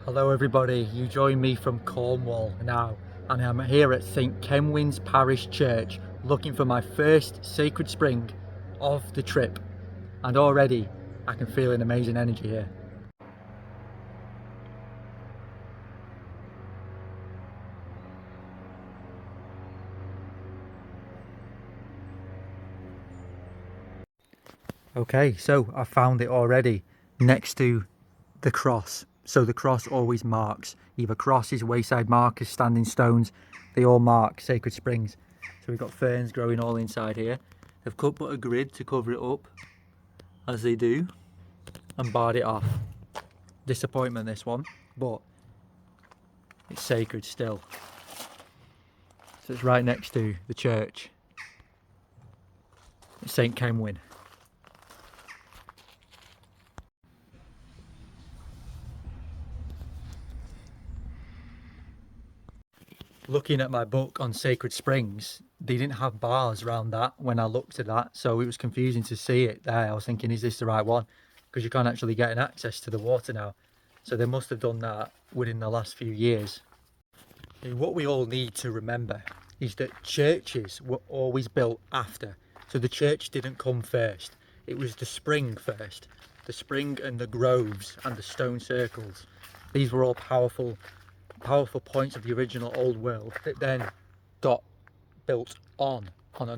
Hello everybody, you join me from Cornwall now, and I'm here at St Kenwin's Parish Church looking for my first sacred spring of the trip, and already I can feel an amazing energy here. Okay, so I found it already next to the cross. So the cross always marks either crosses, wayside markers, standing stones. They all mark sacred springs. So we've got ferns growing all inside here. They've put a grid to cover it up, as they do, and barred it off. Disappointment this one, but it's sacred still. So it's right next to the church. It's St Kenwin. Looking at my book on sacred springs, they didn't have bars around that when I looked at that, so it was confusing to see it there. I was thinking, is this the right one? Because you can't actually get an access to the water now. So they must have done that within the last few years. And what we all need to remember is that churches were always built after. So the church didn't come first. It was the spring first. The spring and the groves and the stone circles. These were all powerful points of the original old world that then got built on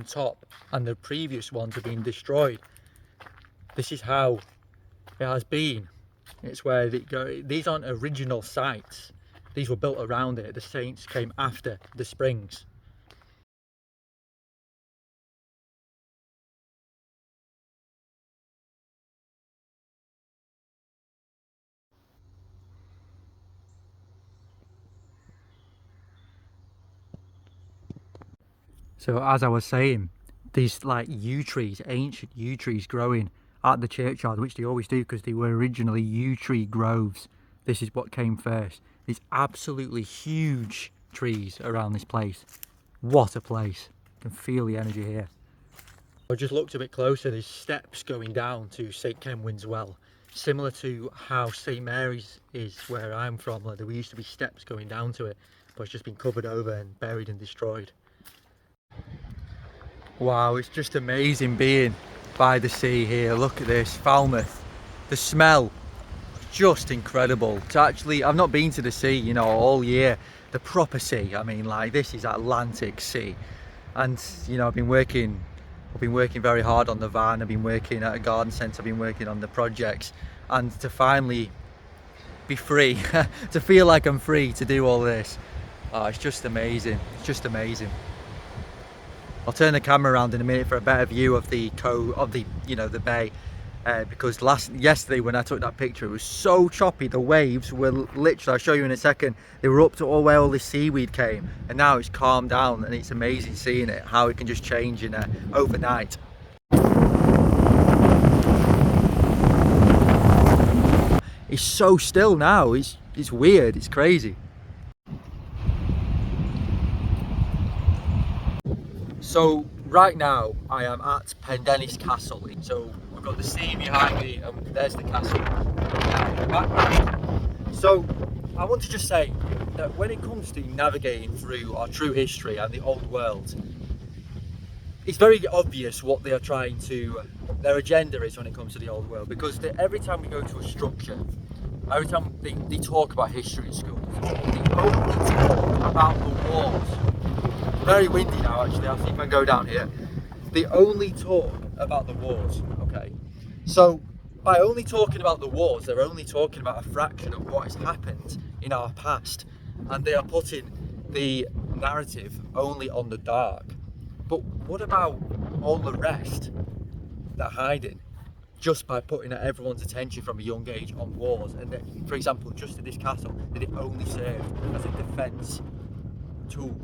top, and the previous ones have been destroyed. This is how it has been. It's where they go. These aren't original sites. These were built around it. The saints came after the springs. So as I was saying, these like yew trees, ancient yew trees growing at the churchyard, which they always do because they were originally yew tree groves. This is what came first. These absolutely huge trees around this place. What a place. You can feel the energy here. I just looked a bit closer. There's steps going down to St Kenwin's well, similar to how St Mary's is where I'm from. Like, there used to be steps going down to it, but it's just been covered over and buried and destroyed. Wow, it's just amazing being by the sea here. Look at this, Falmouth. The smell, just incredible. It's actually, I've not been to the sea, you know, all year. The proper sea, I mean, like, this is Atlantic Sea. And, you know, I've been working very hard on the van. I've been working at a garden centre. I've been working on the projects. And to finally be free, to feel like I'm free to do all this, it's just amazing. It's just amazing. I'll turn the camera around in a minute for a better view of the the bay, because yesterday when I took that picture, it was so choppy. The waves were literally, I'll show you in a second, they were up to where all this seaweed came, and now it's calmed down, and it's amazing seeing it, how it can just change in overnight. It's so still now. It's weird. It's crazy. So right now I am at Pendennis Castle. So we've got the sea behind me and there's the castle in the background. So I want to just say that when it comes to navigating through our true history and the old world, it's very obvious what they are trying to, their agenda is when it comes to the old world, because every time we go to a structure, every time they talk about history in schools, they only talk about the wars. Very windy now, actually. I think I can go down here. They only talk about the wars, okay? So by only talking about the wars, they're only talking about a fraction of what has happened in our past, and they are putting the narrative only on the dark. But what about all the rest that are hiding, just by putting everyone's attention from a young age on wars? And that, for example, just in this castle, that it only served as a defence tool,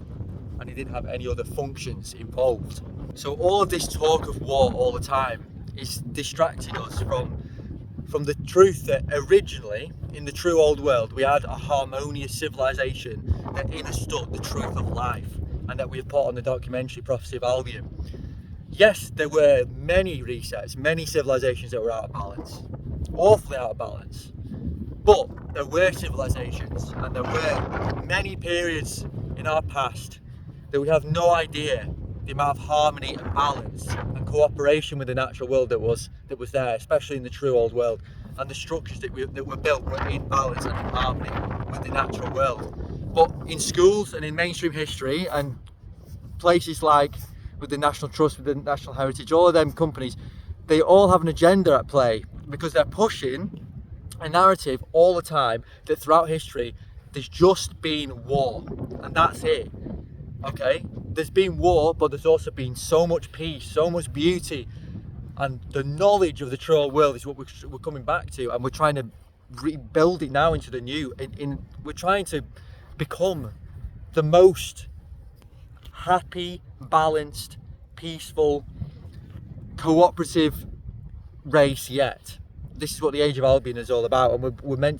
and it didn't have any other functions involved. So all of this talk of war all the time is distracting us from the truth that originally, in the true old world, we had a harmonious civilization that understood the truth of life, and that we have put on the documentary Prophecy of Albion. Yes, there were many resets, many civilizations that were out of balance, awfully out of balance. But there were civilizations, and there were many periods in our past that we have no idea the amount of harmony and balance and cooperation with the natural world that was there, especially in the true old world, and the structures that were built were in balance and in harmony with the natural world. But in schools and in mainstream history and places like with the National Trust, with the National Heritage, all of them companies, they all have an agenda at play, because they're pushing a narrative all the time that throughout history there's just been war, and that's it. Okay, there's been war, but there's also been so much peace, so much beauty, and the knowledge of the true old world is what we're coming back to, and we're trying to rebuild it now into the new. We're trying to become the most happy, balanced, peaceful, cooperative race yet. This is what the Age of Albion is all about, and we're meant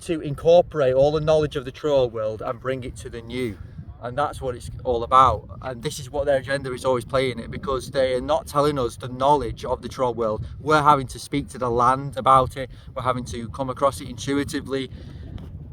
to incorporate all the knowledge of the true old world and bring it to the new, and that's what it's all about. And this is what their agenda is always playing it, because they are not telling us the knowledge of the true old world. We're having to speak to the land about it, we're having to come across it intuitively.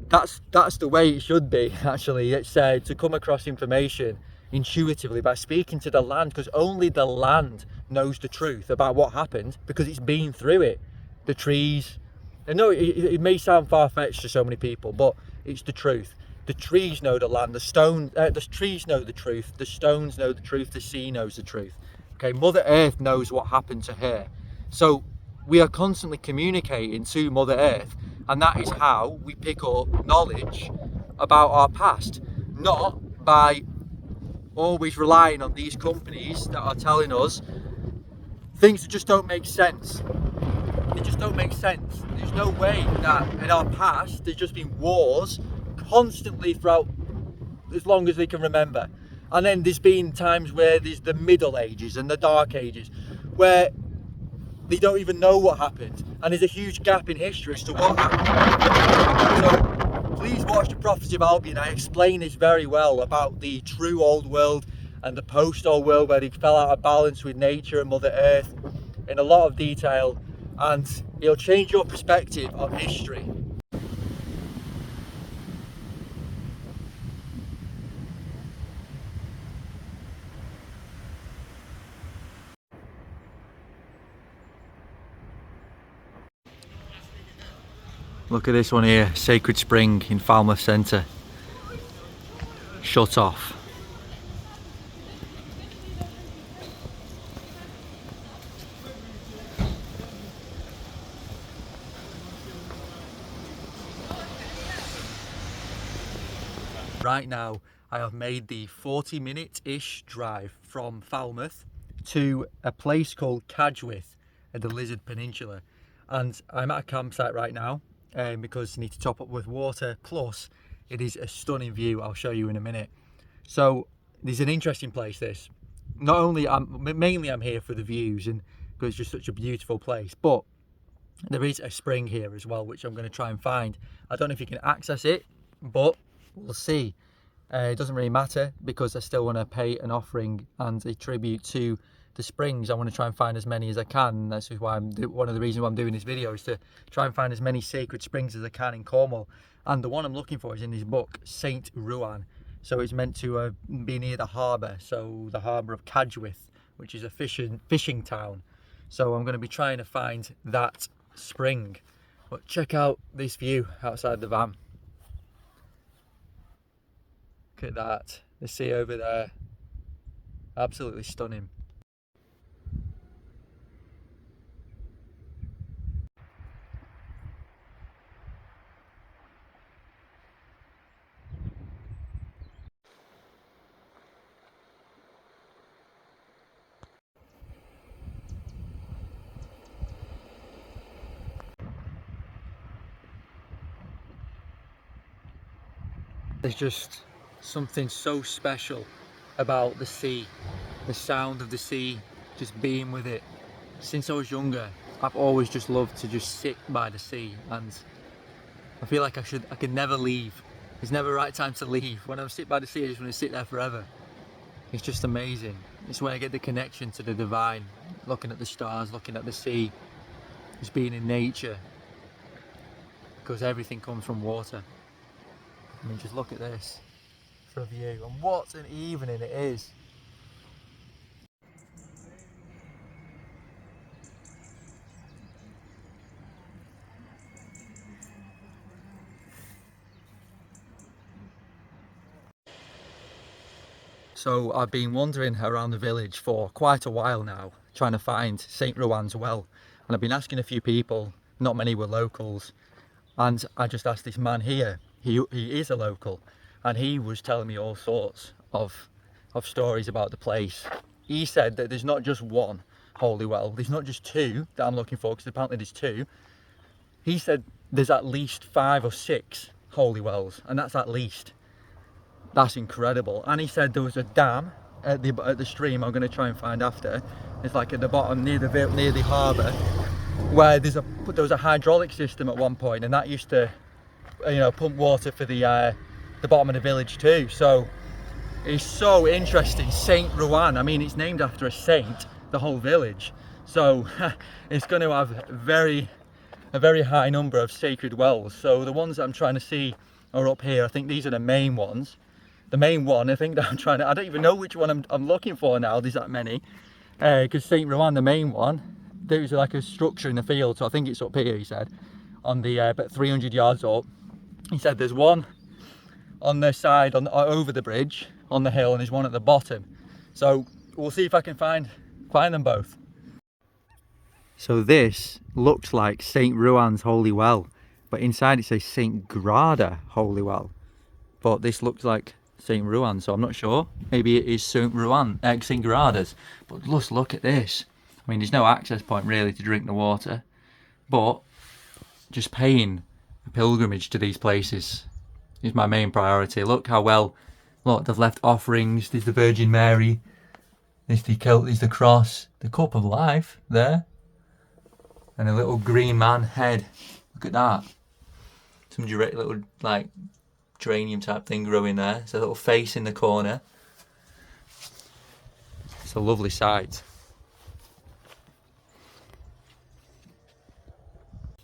That's the way it should be, actually. It's to come across information intuitively by speaking to the land, because only the land knows the truth about what happened, because it's been through it. The trees, I know it may sound far-fetched to so many people, but it's the truth. The trees know the land, the trees know the truth, the stones know the truth, the sea knows the truth. Okay, Mother Earth knows what happened to her. So we are constantly communicating to Mother Earth, and that is how we pick up knowledge about our past, not by always relying on these companies that are telling us things that just don't make sense. They just don't make sense. There's no way that in our past there's just been wars constantly throughout as long as they can remember. And then there's been times where there's the Middle Ages and the Dark Ages where they don't even know what happened, and there's a huge gap in history as to what happened. So please watch the Prophecy of Albion. I explain this very well about the true old world and the post old world, where they fell out of balance with nature and Mother Earth, in a lot of detail, and it'll change your perspective of history. Look at this one here, Sacred Spring in Falmouth Centre. Shut off. Right now I have made the 40-minute-ish drive from Falmouth to a place called Cadgwith at the Lizard Peninsula, and I'm at a campsite right now because I need to top up with water, plus it is a stunning view. I'll show you in a minute. So this is an interesting place, this. Not only, mainly I'm here for the views and because it's just such a beautiful place, but there is a spring here as well, which I'm going to try and find. I don't know if you can access it, but we'll see. It doesn't really matter, because I still want to pay an offering and a tribute to the springs. I want to try and find as many as I can. That's why one of the reasons why I'm doing this video is to try and find as many sacred springs as I can in Cornwall. And the one I'm looking for is in this book, St Ruan. So it's meant to be near the harbour, so the harbour of Cadgwith, which is a fishing town. So I'm going to be trying to find that spring. But check out this view outside the van. Look at that, the sea over there, absolutely stunning. There's just something so special about the sea, the sound of the sea, just being with it. Since I was younger, I've always just loved to just sit by the sea, and I feel like I could never leave. It's never the right time to leave. When I sit by the sea, I just want to sit there forever. It's just amazing. It's where I get the connection to the divine, looking at the stars, looking at the sea, just being in nature. because everything comes from water. I mean, just look at this for a view, and what an evening it is. So I've been wandering around the village for quite a while now, trying to find St Ruan's well, and I've been asking a few people, not many were locals, and I just asked this man here, he is a local, and he was telling me all sorts of stories about the place. He said that there's not just one holy well, there's not just two that I'm looking for, because apparently there's two. He said there's at least 5 or 6 holy wells, and that's at least. That's incredible. And he said there was a dam at the stream I'm going to try and find after. It's like at the bottom near the harbour, where there was a hydraulic system at one point, and that used to, you know, pump water for the bottom of the village too. So it's so interesting. St Ruan. I mean, it's named after a saint, the whole village. So it's going to have a very high number of sacred wells. So the ones that I'm trying to see are up here. I think these are the main ones. The main one, I think that I'm trying to, I don't even know which one I'm looking for now, there's that many. Because St Ruan, the main one, there's like a structure in the field, so I think it's up here, he said, on the, about 300 yards up. He said there's one on the side, over the bridge, on the hill, and there's one at the bottom. So we'll see if I can find them both. So this looks like St Ruan's Holy Well, but inside it says St Grada Holy Well. But this looks like St Ruan, so I'm not sure. Maybe it is St Ruan, St Grada's. But just look at this. I mean, there's no access point really to drink the water, but just paying a pilgrimage to these places is my main priority. Look how well, look, they've left offerings. There's the Virgin Mary, there's the cross, the cup of life there, and a little green man head. Look at that. Some little like geranium type thing growing there. It's a little face in the corner. It's a lovely sight.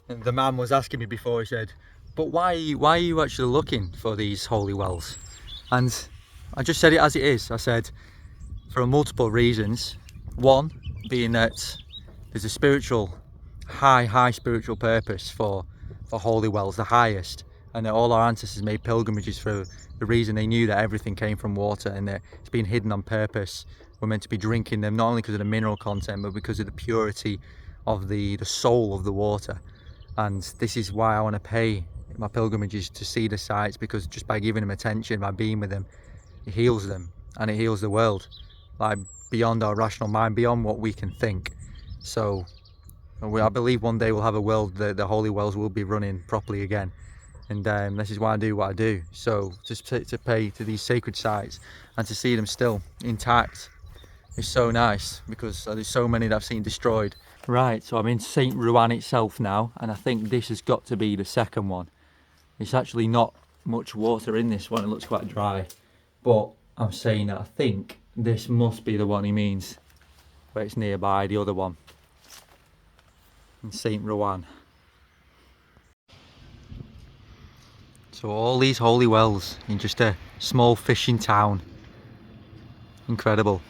And the man was asking me before, he said, but why are you actually looking for these holy wells? And I just said it as it is. I said, for multiple reasons. One being that there's a spiritual, high spiritual purpose for holy wells, the highest. And that all our ancestors made pilgrimages for the reason they knew that everything came from water, and that it's been hidden on purpose. We're meant to be drinking them not only because of the mineral content, but because of the purity of the soul of the water. And this is why I want to pay my pilgrimages to see the sites, because just by giving them attention, by being with them, it heals them, and it heals the world, like beyond our rational mind, beyond what we can think. So I believe one day we'll have a world that the holy wells will be running properly again. And this is why I do what I do. So just to pay to these sacred sites and to see them still intact is so nice, because there's so many that I've seen destroyed. Right, so I'm in St Ruan itself now, and I think this has got to be the second one. It's actually not much water in this one, it looks quite dry, but I'm saying that I think this must be the one he means, where it's nearby, the other one, in St Ruan. So all these holy wells in just a small fishing town. Incredible.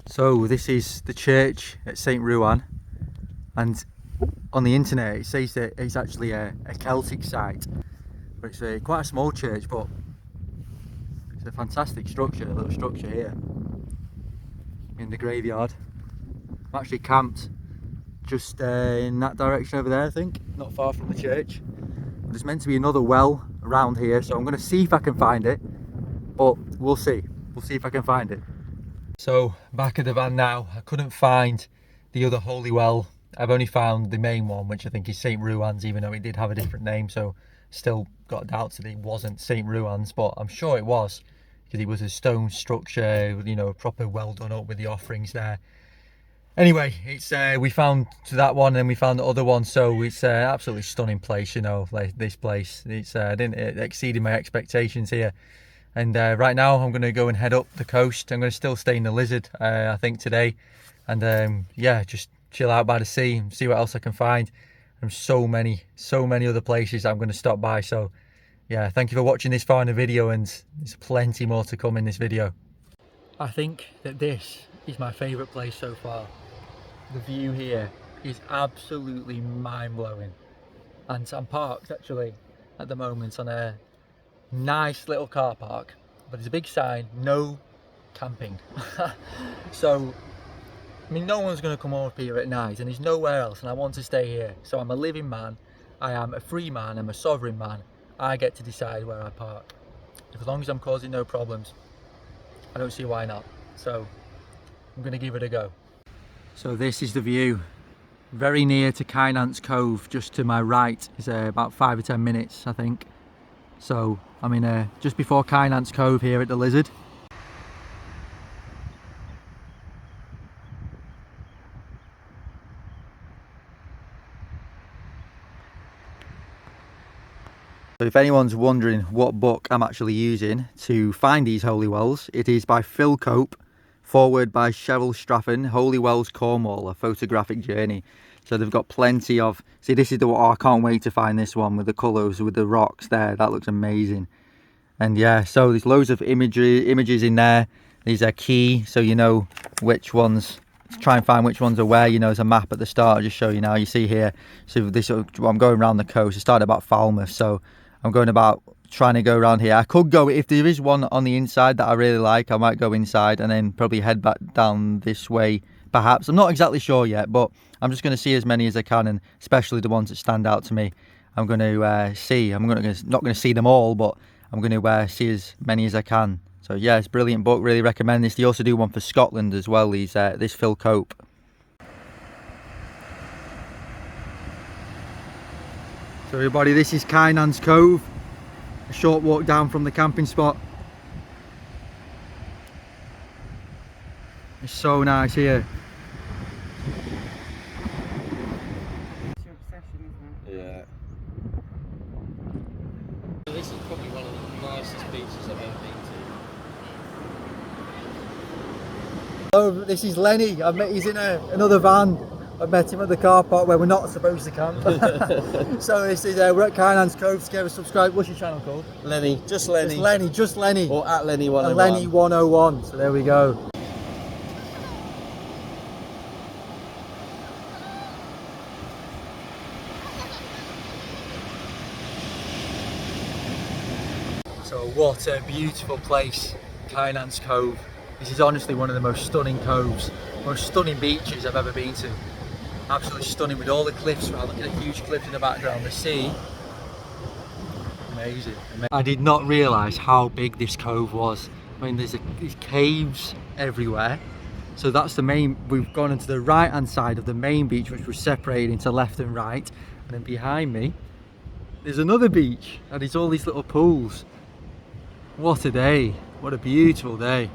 So this is the church at St Ruan, and on the internet it says that it's actually a Celtic site, but it's quite a small church, but it's a fantastic structure, a little structure here in the graveyard. I'm actually camped just in that direction over there, I think, not far from the church. There's meant to be another well around here, so I'm going to see if I can find it, but we'll see if I can find it. So back at the van now, I couldn't find the other holy well. I've only found the main one, which I think is St Ruan's, even though it did have a different name, so still got doubts that it wasn't St Ruan's, but I'm sure it was, because it was a stone structure, you know, proper well done up with the offerings there. Anyway, it's we found to that one, and we found the other one, so it's absolutely stunning place, you know, like this place. It's it exceeded my expectations here. And right now I'm going to go and head up the coast. I'm going to still stay in the Lizard, I think, today, and yeah, just chill out by the sea and see what else I can find. And so many other places I'm going to stop by. So yeah, thank you for watching this far in the video, and there's plenty more to come in this video. I think that this is my favourite place so far. The view here is absolutely mind-blowing. And I'm parked actually at the moment on a nice little car park, but there's a big sign, no camping. So I mean, no one's going to come up here at night, and there's nowhere else, and I want to stay here. So I'm a living man, I am a free man, I'm a sovereign man. I get to decide where I park. As long as I'm causing no problems, I don't see why not. So I'm going to give it a go. So this is the view, very near to Kynance Cove. Just to my right is about 5 or 10 minutes, I think. So I'm in just before Kynance Cove here at the Lizard. So if anyone's wondering what book I'm actually using to find these holy wells, it is by Phil Cope, forward by Cheryl Straffen, Holy Wells, Cornwall, a photographic journey. So they've got plenty of, see, this is the one, oh, I can't wait to find this one with the colours, with the rocks there. That looks amazing. And yeah, so there's loads of images in there. These are key, so you know which ones, try and find which ones are where. You know, there's a map at the start. I'll just show you now. You see here, so this, I'm going around the coast. I started about Falmouth, so I'm going about trying to go around here. I could go, if there is one on the inside that I really like, I might go inside and then probably head back down this way perhaps. I'm not exactly sure yet, but I'm just going to see as many as I can, and especially the ones that stand out to me. I'm going to see. I'm not going to see them all, but I'm going to see as many as I can. So yeah, it's a brilliant book, really recommend this. They also do one for Scotland as well, this Phil Cope. So everybody, this is Kynance Cove, a short walk down from the camping spot. It's so nice here. It's your obsession, isn't it? Yeah. This is probably one of the nicest beaches I've ever been to. Hello, this is Lenny. He's in another van. I met him at the car park where we're not supposed to camp. So this is we're at Kynance Cove. So give us a subscribe. What's your channel called? Lenny, just Lenny. It's Lenny, just Lenny. Or at Lenny 101. Lenny 101. So there we go. So what a beautiful place, Kynance Cove. This is honestly one of the most stunning coves, most stunning beaches I've ever been to. Absolutely stunning with all the cliffs around. Look at the huge cliffs in the background, the sea. Amazing. I did not realise how big this cove was. I mean, there's these caves everywhere. So that's the main, we've gone into the right hand side of the main beach, which was separated into left and right. And then behind me, there's another beach, and it's all these little pools. What a day, what a beautiful day.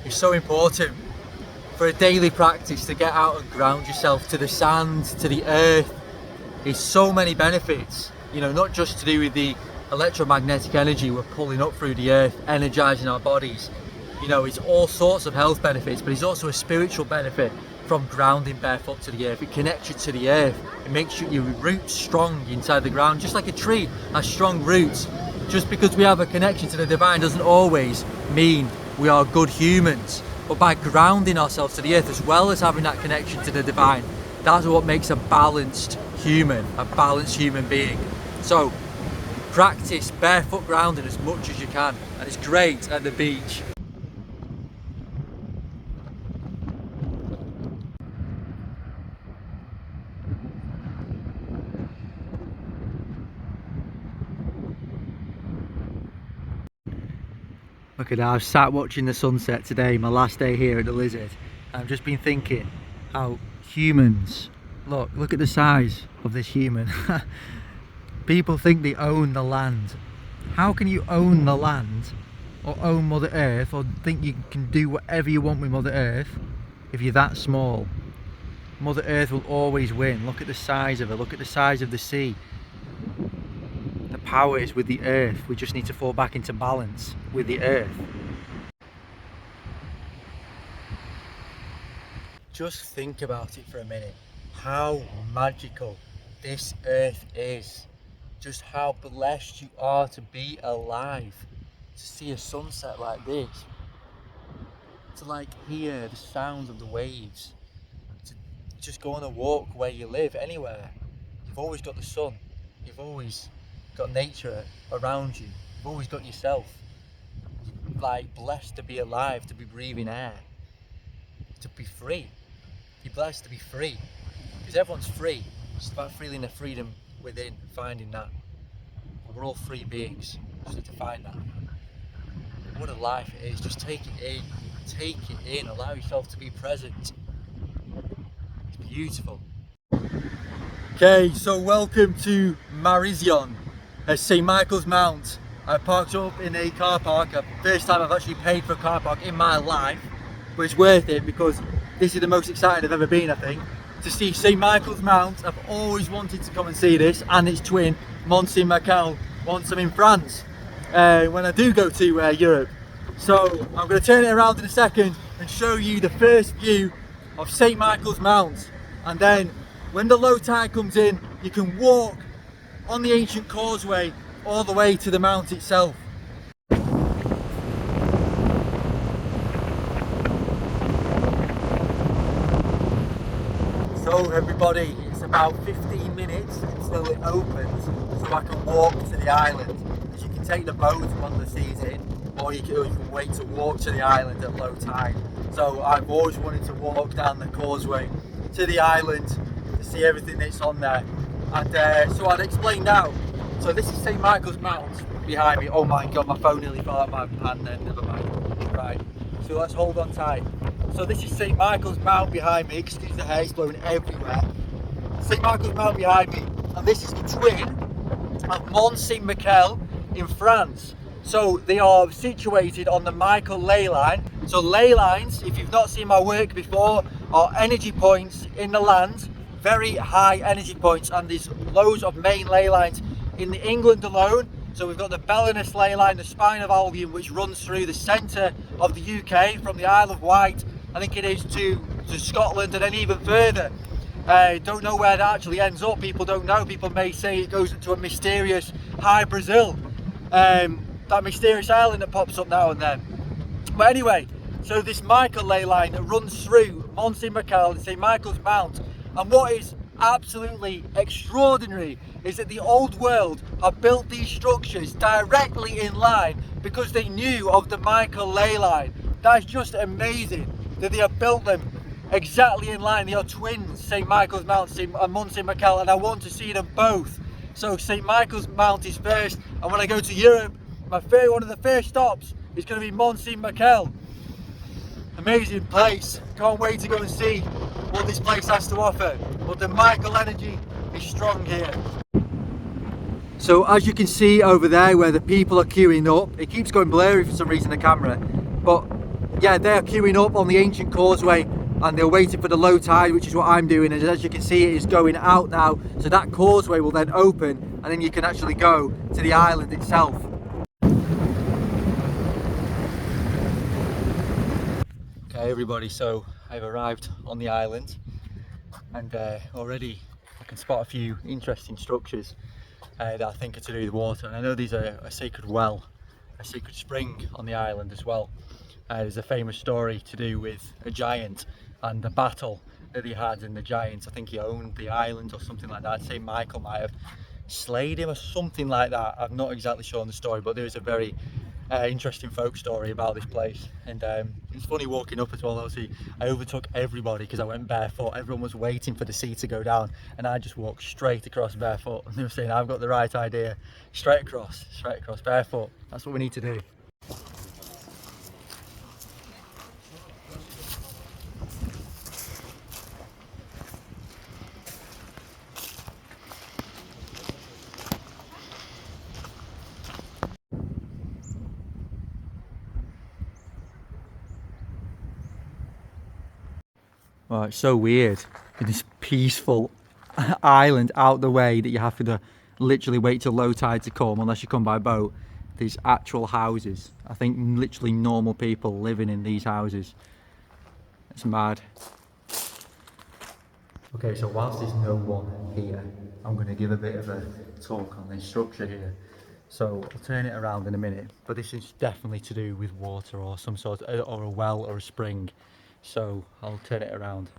It's so important for a daily practice to get out and ground yourself to the sand, to the earth. There's so many benefits, you know, not just to do with the electromagnetic energy we're pulling up through the earth, energizing our bodies. You know, it's all sorts of health benefits, but it's also a spiritual benefit from grounding barefoot to the earth. It connects you to the earth. It makes your roots strong inside the ground, just like a tree has strong roots. Just because we have a connection to the divine doesn't always mean we are good humans. But by grounding ourselves to the earth, as well as having that connection to the divine, that's what makes a balanced human being. So practice barefoot grounding as much as you can, and it's great at the beach. Look at that, I've sat watching the sunset today, my last day here at the Lizard. I've just been thinking how humans, look at the size of this human. People think they own the land. How can you own the land or own Mother Earth or think you can do whatever you want with Mother Earth if you're that small? Mother Earth will always win. Look at the size of her, look at the size of the sea. The power is with the earth. We just need to fall back into balance with the earth. Just think about it for a minute. How magical this earth is. Just how blessed you are to be alive. To see a sunset like this. To like hear the sounds of the waves. To just go on a walk where you live, anywhere. You've always got the sun. You've always got nature around you. You've always got yourself. You're like blessed to be alive, to be breathing air, to be free. You're blessed to be free, because everyone's free. It's about feeling the freedom within, finding that. We're all free beings. Just need to find that. What a life it is. Just take it in. Take it in. Allow yourself to be present. It's beautiful. Okay, so welcome to Marizion, St Michael's Mount. I parked up in a car park. First time I've actually paid for a car park in my life, but it's worth it because this is the most excited I've ever been, I think, to see St Michael's Mount. I've always wanted to come and see this, and its twin, Mont Saint Michel, once I'm in France, when I do go to Europe. So I'm going to turn it around in a second and show you the first view of St Michael's Mount, and then when the low tide comes in, you can walk on the ancient causeway all the way to the mount itself. So everybody, it's about 15 minutes until it opens, so I can walk to the island. As you can take the boat on the season, or you can wait to walk to the island at low tide. So I've always wanted to walk down the causeway to the island to see everything that's on there. And so I'd explain now. So this is St Michael's Mount behind me. Oh my god, my phone nearly fell out my hand then, never mind. Right, so let's hold on tight. So this is St Michael's Mount behind me. Excuse the hair, it's blowing everywhere. St Michael's Mount behind me, and this is the twin of Mont Saint Michel in France. So they are situated on the Michael ley line. So ley lines, if you've not seen my work before, are energy points in the land, very high energy points, and there's loads of main ley lines in England alone. So we've got the Belinus ley line, the Spine of Albion, which runs through the centre of the UK from the Isle of Wight, I think it is, to Scotland, and then even further. Don't know where that actually ends up. People don't know. People may say it goes into a mysterious high Brazil, that mysterious island that pops up now and then. But anyway, so this Michael ley line that runs through Mont Saint Michel and St Michael's Mount, and what is absolutely extraordinary is that the old world have built these structures directly in line because they knew of the Michael ley line. That is just amazing that they have built them exactly in line. They are twins, St Michael's Mount and Mont Saint Michel, and I want to see them both. So St Michael's Mount is first, and when I go to Europe, one of the first stops is going to be Mont Saint Michel. Amazing place. Can't wait to go and see what this place has to offer. But the Michael energy is strong here. So as you can see over there where the people are queuing up, it keeps going blurry for some reason, the camera, but yeah, they're queuing up on the ancient causeway and they're waiting for the low tide, which is what I'm doing. And as you can see, it is going out now, so that causeway will then open and then you can actually go to the island itself. Okay everybody, so I've arrived on the island, and already I can spot a few interesting structures that I think are to do with water. And I know there's a sacred well, a sacred spring on the island as well. There's a famous story to do with a giant and the battle that he had, and the giant, I think he owned the island or something like that. St Michael might have slayed him or something like that. I'm not exactly sure on the story, but there is a very interesting folk story about this place. And it's funny walking up as well. Obviously I overtook everybody because I went barefoot. Everyone was waiting for the sea to go down and I just walked straight across barefoot, and they were saying I've got the right idea. Straight across barefoot. That's what we need to do. Oh, it's so weird. in this peaceful island out the way that you have to literally wait till low tide to come unless you come by boat. These actual houses. I think literally normal people living in these houses. It's mad. Okay, so whilst there's no one here, I'm going to give a bit of a talk on this structure here. So I'll turn it around in a minute, but this is definitely to do with water or some sort of, or a well or a spring. So I'll turn it around.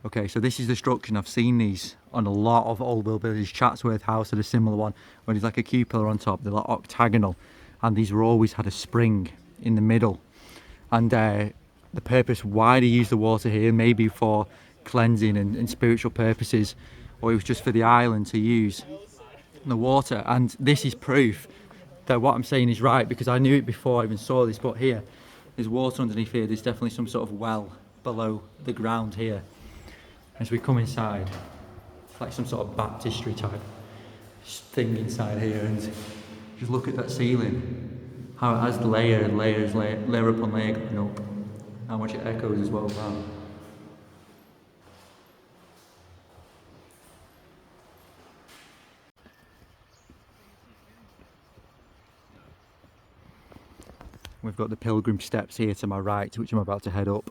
Okay, so this is the structure, and I've seen these on a lot of old world villages. Chatsworth House had a similar one, where there's like a cupola on top, they're like octagonal, and these were always had a spring in the middle. And the purpose why they use the water here, maybe for cleansing and spiritual purposes, or it was just for the island to use the water. And this is proof that what I'm saying is right, because I knew it before I even saw this, but here, there's water underneath here, there's definitely some sort of well below the ground here. As we come inside, it's like some sort of baptistry type thing inside here, and just look at that ceiling, how it has layer and layers, layer upon layer going up, how much it echoes as well. Wow. We've got the pilgrim steps here to my right, which I'm about to head up.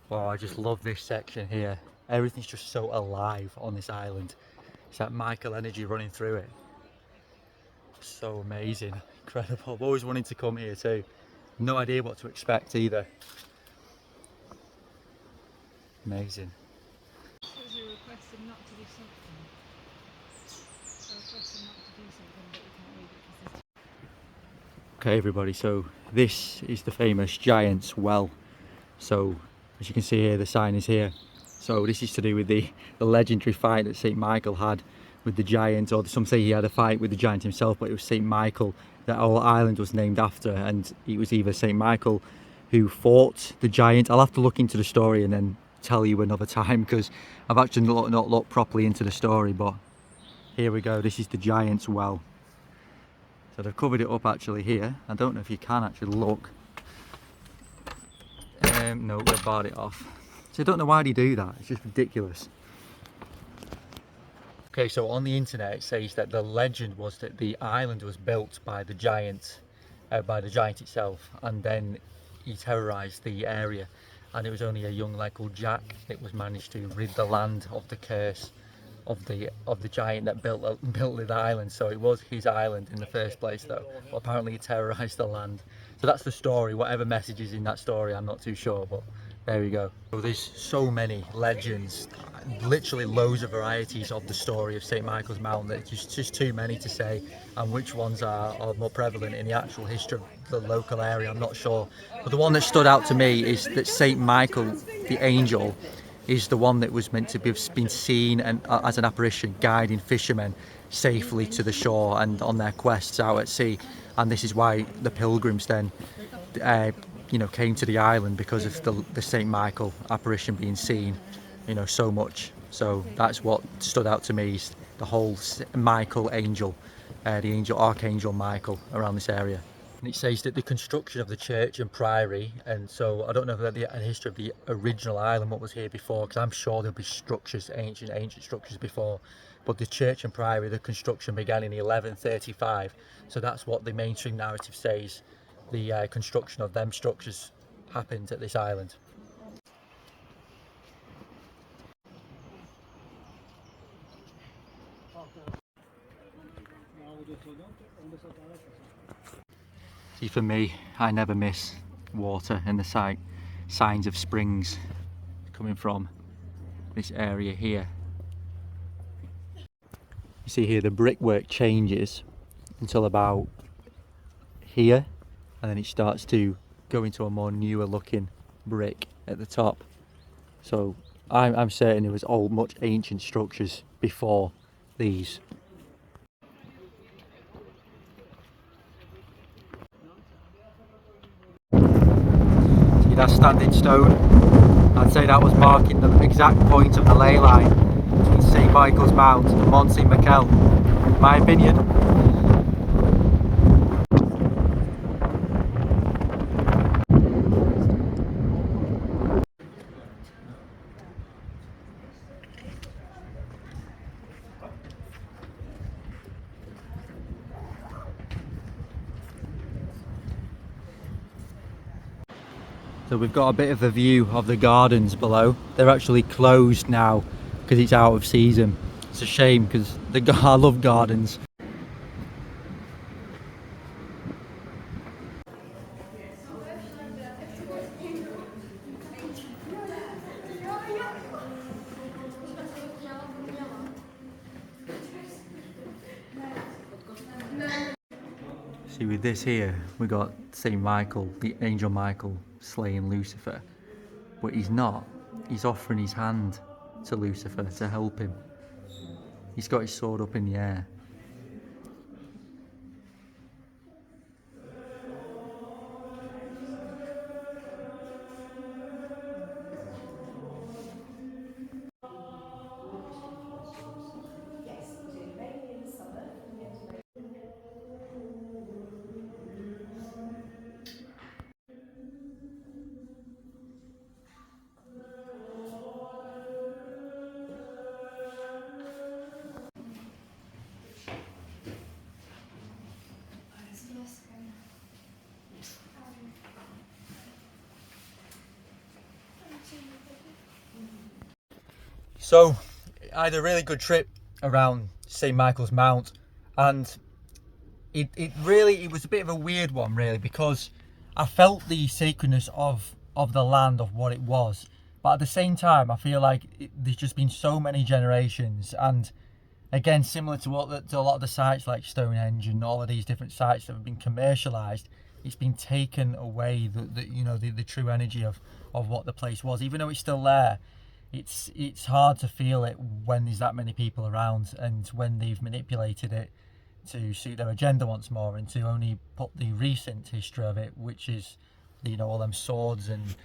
Wow, I just love this section here. Everything's just so alive on this island. It's that Michael energy running through it. So amazing, incredible. I've always wanted to come here too. No idea what to expect either. Amazing. It was a request him not to do something. So request him not to do something, but we can't read it because there's... Okay everybody, so this is the famous Giant's Well. So as you can see here, the sign is here. So this is to do with the legendary fight that St Michael had with the giant, or some say he had a fight with the giant himself, but it was St Michael that our island was named after, and it was either St Michael who fought the giant. I'll have to look into the story and then tell you another time, because I've actually not looked properly into the story. But here we go, this is the Giant's Well. So they've covered it up actually here. I don't know if you can actually look. No, they've barred it off. So I don't know why they do that, it's just ridiculous. Okay, so on the internet it says that the legend was that the island was built by the giant itself, and then he terrorised the area, and it was only a young lad called Jack that was managed to rid the land of the curse of the giant that built the island. So it was his island in the first place though, but apparently he terrorised the land. So that's the story. Whatever message is in that story, I'm not too sure, but there we go. So there's so many legends, literally loads of varieties of the story of St Michael's Mount that it's just too many to say, and which ones are more prevalent in the actual history of the local area, I'm not sure. But the one that stood out to me is that St Michael, the angel, is the one that was meant to have been seen and as an apparition guiding fishermen safely to the shore and on their quests out at sea. And this is why the pilgrims then came to the island, because of the St Michael apparition being seen so much. So that's what stood out to me, is the whole Michael angel, the archangel Michael around this area. And it says that the construction of the church and priory, and so I don't know the history of the original island, what was here before, because I'm sure there'll be structures, ancient structures before, but the church and priory, the construction began in 1135. So that's what the mainstream narrative says, the construction of them structures happened at this island. See, for me, I never miss water and the signs of springs coming from this area here. You see here the brickwork changes until about here, and then it starts to go into a more newer looking brick at the top. So I'm certain there was much ancient structures before these. See that sanded stone. I'd say that was marking the exact point of the ley line between St Michael's Mount and Mont St Michel, in my opinion. So we've got a bit of a view of the gardens below. They're actually closed now because it's out of season. It's a shame because I love gardens. See, with this here, we got St Michael, the angel Michael, slaying Lucifer. But he's not. He's offering his hand to Lucifer to help him. He's got his sword up in the air. So I had a really good trip around St Michael's Mount, and it was a bit of a weird one really, because I felt the sacredness of the land, of what it was, but at the same time I feel like there's just been so many generations, and again, similar to to a lot of the sites like Stonehenge and all of these different sites that have been commercialized, it's been taken away the true energy of what the place was. Even though it's still there, it's hard to feel it when there's that many people around, and when they've manipulated it to suit their agenda once more, and to only put the recent history of it, which is all them swords and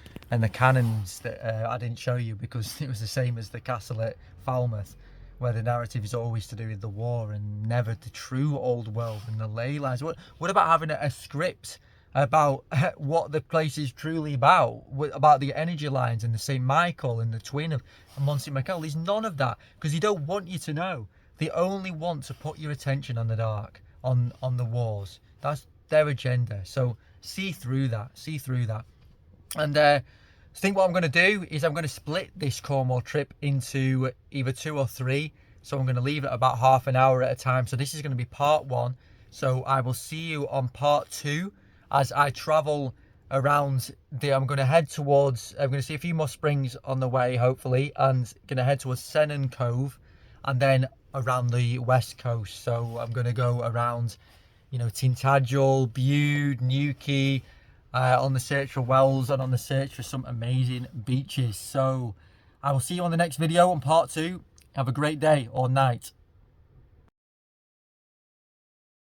the cannons that I didn't show you because it was the same as the castle at Falmouth, where the narrative is always to do with the war and never the true old world and the ley lines. What about having a script about what the place is truly about the energy lines and the St Michael and the twin of Mont St Michel? There's none of that, because they don't want you to know. They only want to put your attention on the dark, on the wars. That's their agenda. So see through that. And I think what I'm going to do is I'm going to split this Cornwall trip into either 2 or 3. So I'm going to leave it about half an hour at a time. So this is going to be part 1. So I will see you on part 2 as I travel around I'm going to see a few more springs on the way, hopefully, and going to head towards Sennan Cove and then around the west coast. So I'm going to go around, Tintagel, Bude, Newquay, on the search for wells and on the search for some amazing beaches. So I will see you on the next video on part 2. Have a great day or night.